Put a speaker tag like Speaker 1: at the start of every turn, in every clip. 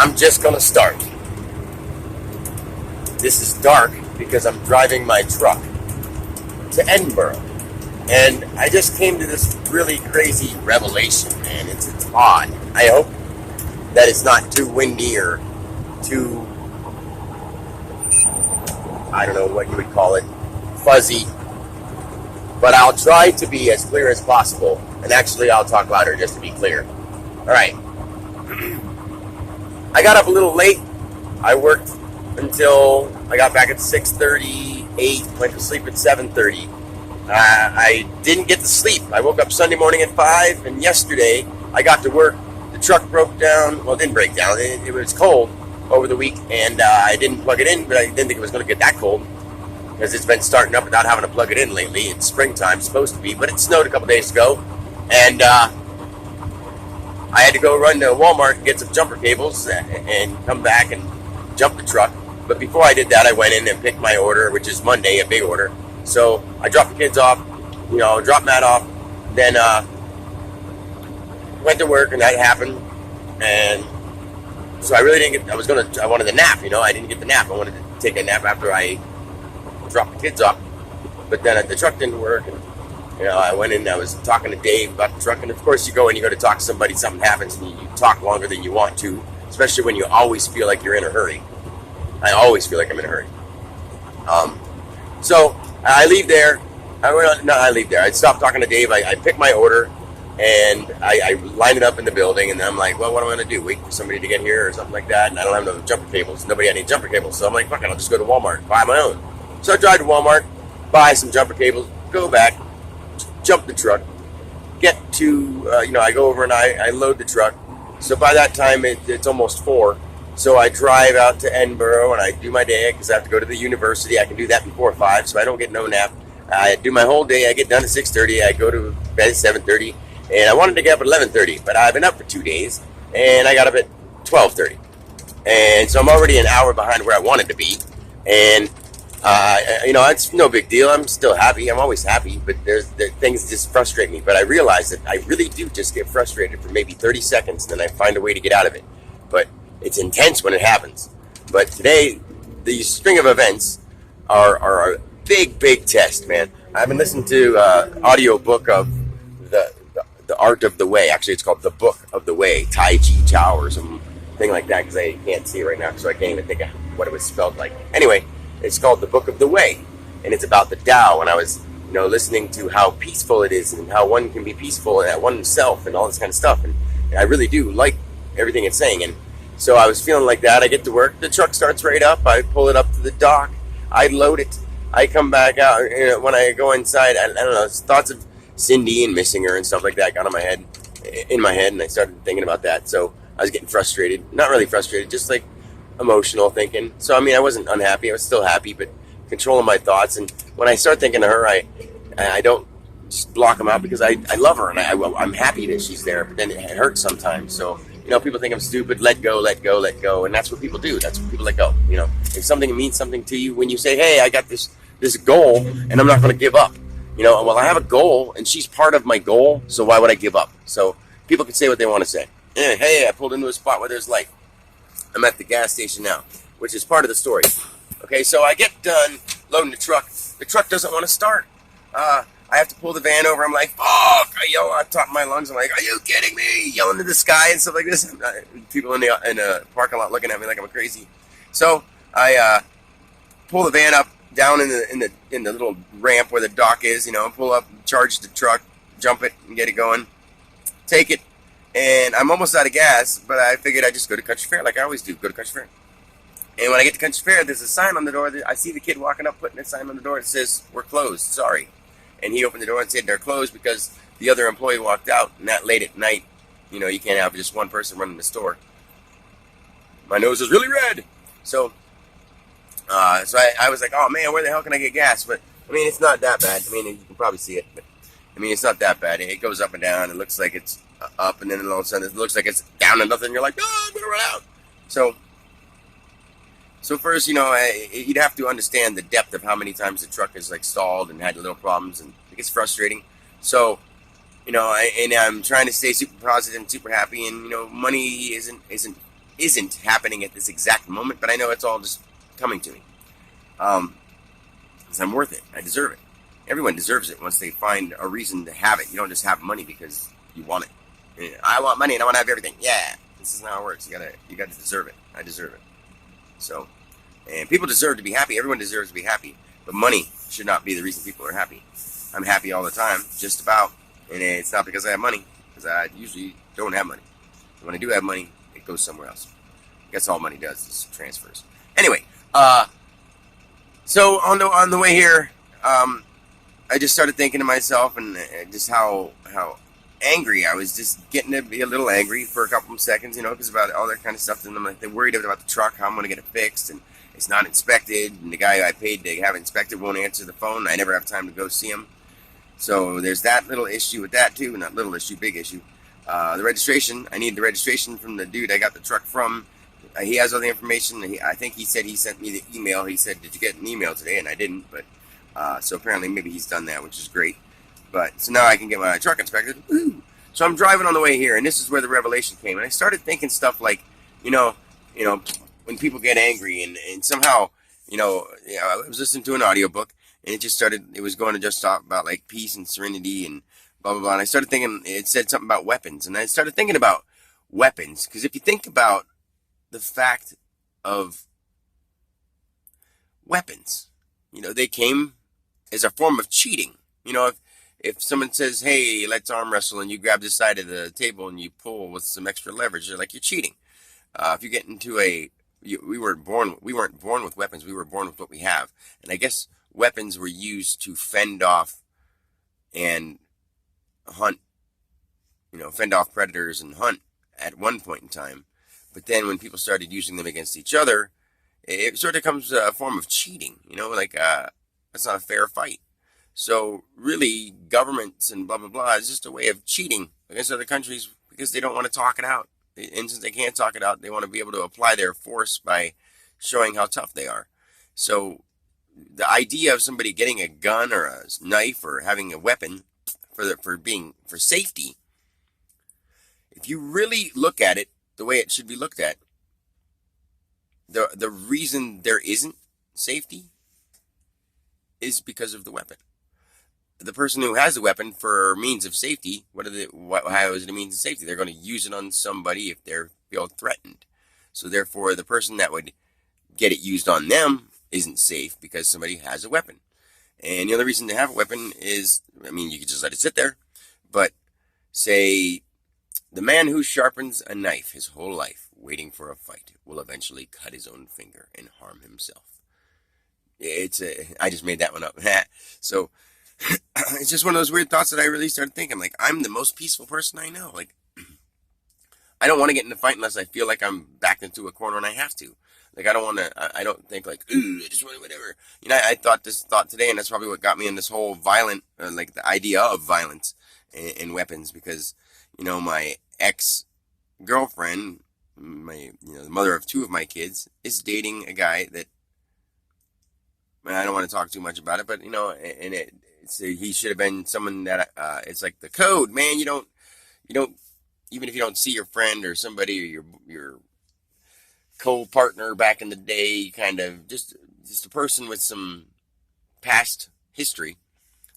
Speaker 1: I'm just going to start. This is dark because I'm driving my truck to Edinburgh. And I just came to this really crazy revelation, man. It's odd. I hope that it's not too windy or too, I don't know what you would call it, fuzzy. But I'll try to be as clear as possible. And actually, I'll talk louder just to be clear. All right. I got up a little late. I worked until I got back at 6:38. Went to sleep at 7:30. I didn't get to sleep. I woke up Sunday morning at 5, and yesterday I got to work. The truck broke down. Well, it didn't break down. It was cold over the week, and I didn't plug it in, but I didn't think it was going to get that cold because it's been starting up without having to plug it in lately. It's springtime, supposed to be, but it snowed a couple days ago, and I had to go run to Walmart and get some jumper cables and come back and jump the truck. But before I did that, I went in and picked my order, which is Monday, a big order. So I dropped the kids off, dropped Matt off, then went to work, and that happened. And so I really didn't get, I wanted the nap, I didn't get the nap. I wanted to take a nap after I dropped the kids off. But then the truck didn't work, and I went in, I was talking to Dave about the truck, and of course you go to talk to somebody, something happens, and you talk longer than you want to, especially when you always feel like you're in a hurry. I always feel like I'm in a hurry. So I leave there. I stopped talking to Dave. I picked my order, and I line it up in the building, and then I'm like, well, what am I going to do? Wait for somebody to get here or something like that? And I don't have no jumper cables. Nobody had any jumper cables. So I'm like, fuck it, I'll just go to Walmart and buy my own. So I drive to Walmart, buy some jumper cables, go back, jump the truck, get to, I go over and I load the truck. So by that time, it's almost 4. So I drive out to Edinburgh and I do my day because I have to go to the university. I can do that before 5, so I don't get no nap. I do my whole day. I get done at 6:30. I go to bed at 7:30. And I wanted to get up at 11:30, but I've been up for 2 days. And I got up at 12:30. And so I'm already an hour behind where I wanted to be. And it's no big deal. I'm still happy. I'm always happy, but there things just frustrate me. But I realize that I really do just get frustrated for maybe 30 seconds, and then I find a way to get out of it. But it's intense when it happens. But today, the string of events are a big test, man. I've been listening to audio book of the Art of the Way. Actually, it's called The Book of the Way, Tai Chi Chow or something like that, because I can't see it right now, so I can't even think of what it was spelled like. Anyway, it's called The Book of the Way, and it's about the Tao. And I was, listening to how peaceful it is and how one can be peaceful at oneself and all this kind of stuff. And I really do like everything it's saying. And so I was feeling like that. I get to work. The truck starts right up. I pull it up to the dock. I load it. I come back out. When I go inside, I don't know, thoughts of Cindy and missing her and stuff like that got in my head, and I started thinking about that. So I was getting frustrated. Not really frustrated, just like emotional thinking. So, I wasn't unhappy. I was still happy, but controlling my thoughts. And when I start thinking of her, I don't just block them out because I love her, and I'm happy that she's there. But then it hurts sometimes. So, people think I'm stupid. Let go. And that's what people do. That's what people let go. If something means something to you, when you say, hey, I got this goal, and I'm not going to give up. Well, I have a goal, and she's part of my goal, so why would I give up? So people can say what they want to say. Hey, I pulled into a spot where there's light. I'm at the gas station now, which is part of the story. Okay, so I get done loading the truck. The truck doesn't want to start. I have to pull the van over. I'm like, fuck! I yell at the top of my lungs. I'm like, are you kidding me? Yelling to the sky and stuff like this. People in the parking lot looking at me like I'm crazy. So I pull the van up down in the little ramp where the dock is. Pull up, charge the truck, jump it, and get it going. Take it. And I'm almost out of gas, but I figured I'd just go to Country Fair like I always do, go to Country Fair. And when I get to Country Fair, there's a sign on the door. I see the kid walking up, putting a sign on the door that says, we're closed, sorry. And he opened the door and said they're closed because the other employee walked out, and that late at night, you can't have just one person running the store. My nose is really red. So I was like, oh man, where the hell can I get gas? But, it's not that bad. You can probably see it, but, it's not that bad. It goes up and down. It looks like it's up, and then all of a sudden it looks like it's down to nothing. You're like, oh, I'm going to run out. So first, you'd have to understand the depth of how many times the truck is stalled and had little problems, and it gets frustrating. So, and I'm trying to stay super positive and super happy, and money isn't isn't happening at this exact moment, but I know it's all just coming to me. Because I'm worth it. I deserve it. Everyone deserves it once they find a reason to have it. You don't just have money because you want it. I want money and I want to have everything. Yeah, this is how it works. You gotta deserve it. I deserve it. So, and people deserve to be happy. Everyone deserves to be happy. But money should not be the reason people are happy. I'm happy all the time, just about. And it's not because I have money, because I usually don't have money. And when I do have money, it goes somewhere else. I guess all money does is transfers. Anyway, so on the way here, I just started thinking to myself and just how angry I was, just getting to be a little angry for a couple of seconds, because about all that kind of stuff. And I'm like, they're worried about the truck, how I'm going to get it fixed, and it's not inspected, and the guy I paid to have it inspected won't answer the phone. I never have time to go see him. So there's that little issue with that too. Not little issue, big issue. The registration, I need the registration from the dude I got the truck from. He has all the information. I think he said he sent me the email. He said, did you get an email today? And I didn't, but so apparently maybe he's done that, which is great. But so now I can get my truck inspected. Woo! So I'm driving on the way here, and this is where the revelation came. And I started thinking stuff like, when people get angry, and somehow, I was listening to an audiobook, and it was going to just talk about like peace and serenity and blah, blah, blah. And I started thinking, it said something about weapons. And I started thinking about weapons, because if you think about the fact of weapons, they came as a form of cheating. If someone says, hey, let's arm wrestle, and you grab the side of the table and you pull with some extra leverage, they're like, you're cheating. If you get into we weren't born with weapons. We were born with what we have. And I guess weapons were used to fend off and hunt, fend off predators and hunt at one point in time. But then when people started using them against each other, it sort of becomes a form of cheating, that's not a fair fight. So really, governments and blah, blah, blah is just a way of cheating against other countries because they don't want to talk it out. And since they can't talk it out, they want to be able to apply their force by showing how tough they are. So the idea of somebody getting a gun or a knife or having a weapon for safety, if you really look at it the way it should be looked at, the reason there isn't safety is because of the weapon. The person who has a weapon for means of safety, how is it a means of safety? They're going to use it on somebody if they feel threatened. So therefore, the person that would get it used on them isn't safe because somebody has a weapon. And the other reason to have a weapon is, you could just let it sit there, but say the man who sharpens a knife his whole life waiting for a fight will eventually cut his own finger and harm himself. I just made that one up. So it's just one of those weird thoughts that I really started thinking. Like, I'm the most peaceful person I know. Like, I don't want to get in a fight unless I feel like I'm backed into a corner and I have to. Like, I don't want to, I don't think like, ooh, I just want to, whatever. I thought this thought today, and that's probably what got me in this whole violent, like the idea of violence and weapons, because, my ex-girlfriend, the mother of two of my kids, is dating a guy that, I don't want to talk too much about it, but, he should have been someone that, it's like the code, man. You don't, even if you don't see your friend or somebody or your co-partner back in the day, kind of just a person with some past history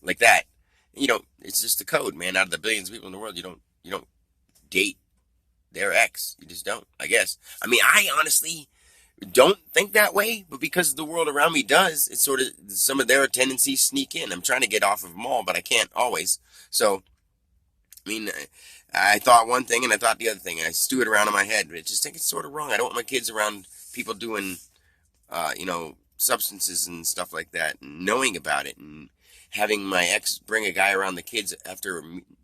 Speaker 1: like that, it's just the code, man. Out of the billions of people in the world, you don't date their ex. You just don't, I guess. I honestly don't think that way, but because the world around me does, it's sort of some of their tendencies sneak in. I'm trying to get off of them all, but I can't always. So, I thought one thing and I thought the other thing, and I stew it around in my head, but I just think it's sort of wrong. I don't want my kids around people doing, substances and stuff like that, and knowing about it, and having my ex bring a guy around the kids after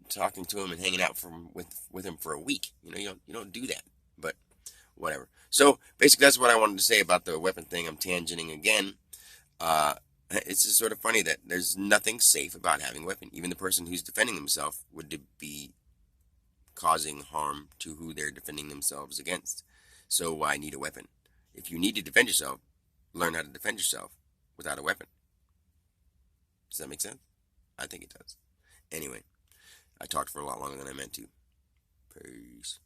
Speaker 1: talking to him and hanging out with him for a week. You don't do that, but whatever. So basically, that's what I wanted to say about the weapon thing. I'm tangenting again. It's just sort of funny that there's nothing safe about having a weapon. Even the person who's defending themselves would be causing harm to who they're defending themselves against. So why need a weapon? If you need to defend yourself, learn how to defend yourself without a weapon. Does that make sense? I think it does. Anyway, I talked for a lot longer than I meant to. Peace.